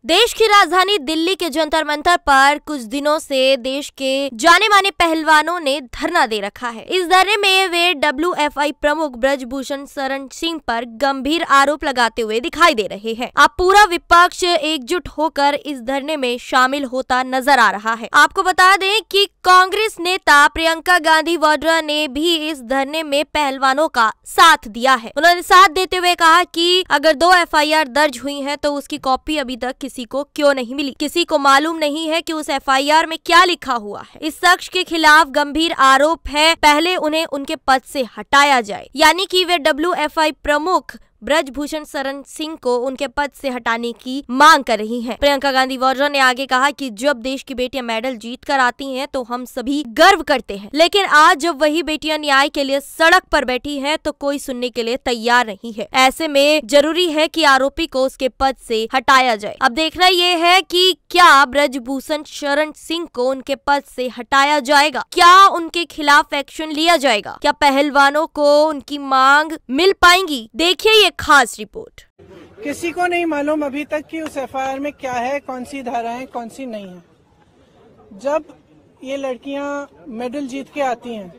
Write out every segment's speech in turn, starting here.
देश की राजधानी दिल्ली के जंतर मंतर पर कुछ दिनों से देश के जाने माने पहलवानों ने धरना दे रखा है। इस धरने में वे WFI प्रमुख ब्रजभूषण शरण सिंह पर गंभीर आरोप लगाते हुए दिखाई दे रहे हैं। अब पूरा विपक्ष एकजुट होकर इस धरने में शामिल होता नजर आ रहा है। आपको बता दें कि कांग्रेस नेता प्रियंका गांधी वाड्रा ने भी इस धरने में पहलवानों का साथ दिया है। उन्होंने साथ देते हुए कहा कि अगर 2 FIR दर्ज हुई हैं तो उसकी कॉपी अभी तक किसी को क्यों नहीं मिली। किसी को मालूम नहीं है कि उस FIR में क्या लिखा हुआ है। इस शख्स के खिलाफ गंभीर आरोप है, पहले उन्हें उनके पद से हटाया जाए। यानी कि वे WFI प्रमुख ब्रजभूषण शरण सिंह को उनके पद से हटाने की मांग कर रही हैं। प्रियंका गांधी वाड्रा ने आगे कहा कि जब देश की बेटियां मेडल जीत कर आती हैं तो हम सभी गर्व करते हैं, लेकिन आज जब वही बेटियां न्याय के लिए सड़क पर बैठी हैं तो कोई सुनने के लिए तैयार नहीं है। ऐसे में जरूरी है कि आरोपी को उसके पद से हटाया जाए। अब देखना ये है कि क्या ब्रजभूषण शरण सिंह को उनके पद से हटाया जाएगा, क्या उनके खिलाफ एक्शन लिया जाएगा, क्या पहलवानों को उनकी मांग मिल पाएंगी। देखिए ये खास रिपोर्ट। किसी को नहीं मालूम अभी तक कि उस FIR में क्या है, कौन सी धाराएं, कौन सी नहीं है। जब ये लड़कियां मेडल जीत के आती हैं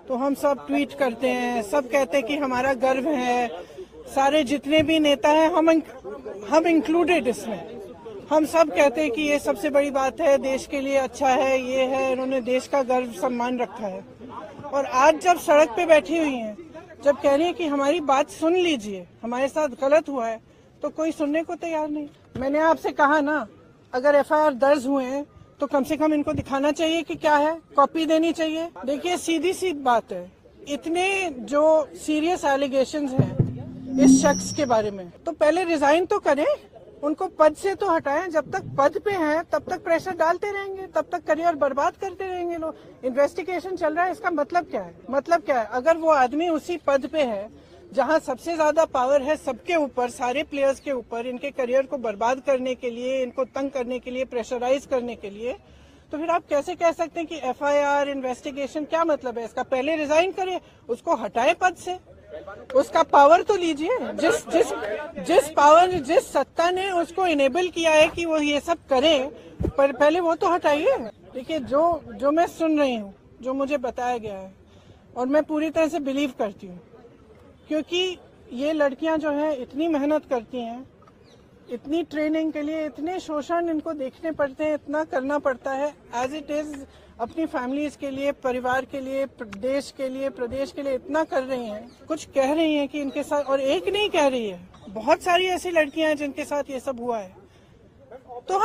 तो हम सब ट्वीट करते हैं, सब कहते हैं कि हमारा गर्व है। सारे जितने भी नेता हैं हम इंक्लूडेड इसमें, हम सब कहते हैं कि ये सबसे बड़ी बात है, देश के लिए अच्छा है, ये है, इन्होंने देश का गर्व सम्मान रखा है। और आज जब सड़क पे बैठी हुई हैं, जब कह रही है कि हमारी बात सुन लीजिए, हमारे साथ गलत हुआ है, तो कोई सुनने को तैयार नहीं। मैंने आपसे कहा ना, अगर FIR दर्ज हुए हैं तो कम से कम इनको दिखाना चाहिए कि क्या है, कॉपी देनी चाहिए। देखिए सीधी सी बात है, इतने जो सीरियस एलिगेशंस हैं इस शख्स के बारे में, तो पहले रिजाइन तो करें, उनको पद से तो हटाएं। जब तक पद पे हैं तब तक प्रेशर डालते रहेंगे, तब तक करियर बर्बाद करते रहेंगे लोग। इन्वेस्टिगेशन चल रहा है, इसका मतलब क्या है? मतलब क्या है? अगर वो आदमी उसी पद पे है जहां सबसे ज्यादा पावर है सबके ऊपर, सारे प्लेयर्स के ऊपर, इनके करियर को बर्बाद करने के लिए, इनको तंग करने के लिए, प्रेशराइज करने के लिए, तो फिर आप कैसे कह सकते हैं कि FIR इन्वेस्टिगेशन क्या मतलब है इसका? पहले रिजाइन करिए, उसको हटाए पद से, उसका पावर तो लीजिए। जिस पावर, जिस सत्ता ने उसको इनेबल किया है कि वो ये सब करे, पर पहले वो तो हटाइए। देखिए जो मैं सुन रही हूँ, जो मुझे बताया गया है, और मैं पूरी तरह से बिलीव करती हूँ, क्योंकि ये लड़कियां जो है इतनी मेहनत करती हैं, इतनी ट्रेनिंग के लिए, इतने शोषण इनको देखने पड़ते हैं, इतना करना पड़ता है एज इट इज, अपनी फैमिलीज के लिए, परिवार के लिए, देश के लिए, प्रदेश के लिए इतना कर रही हैं। कुछ कह रही हैं कि इनके साथ, और एक नहीं कह रही है, बहुत सारी ऐसी लड़कियां हैं जिनके साथ ये सब हुआ है। तो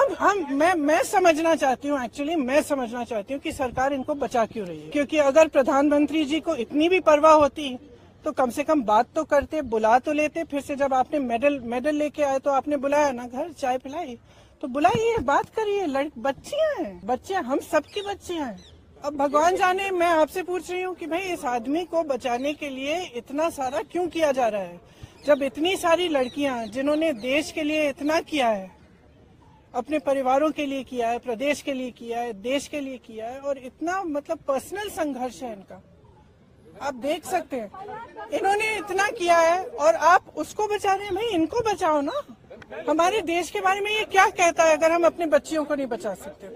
मैं समझना चाहती हूँ, एक्चुअली मैं समझना चाहती हूँ कि सरकार इनको बचा क्यों रही है। क्योंकि अगर प्रधानमंत्री जी को इतनी भी परवाह होती तो कम से कम बात तो करते, बुला तो लेते। फिर से जब आपने मेडल लेके आए तो आपने बुलाया ना, घर चाय पिलाई, तो बुलाइए, बात करिए। बच्चियां हैं, बच्चियां, हम सबकी बच्चियां हैं। अब भगवान जाने, मैं आपसे पूछ रही हूँ कि भाई इस आदमी को बचाने के लिए इतना सारा क्यों किया जा रहा है, जब इतनी सारी लड़कियां जिन्होंने देश के लिए इतना किया है, अपने परिवारों के लिए किया है, प्रदेश के लिए किया है, देश के लिए किया है, और इतना मतलब पर्सनल संघर्ष है इनका। आप देख सकते हैं इन्होंने इतना किया है और आप उसको बचा रहे हैं। भाई इनको बचाओ ना। हमारे देश के बारे में ये क्या कहता है अगर हम अपने बच्चियों को नहीं बचा सकते?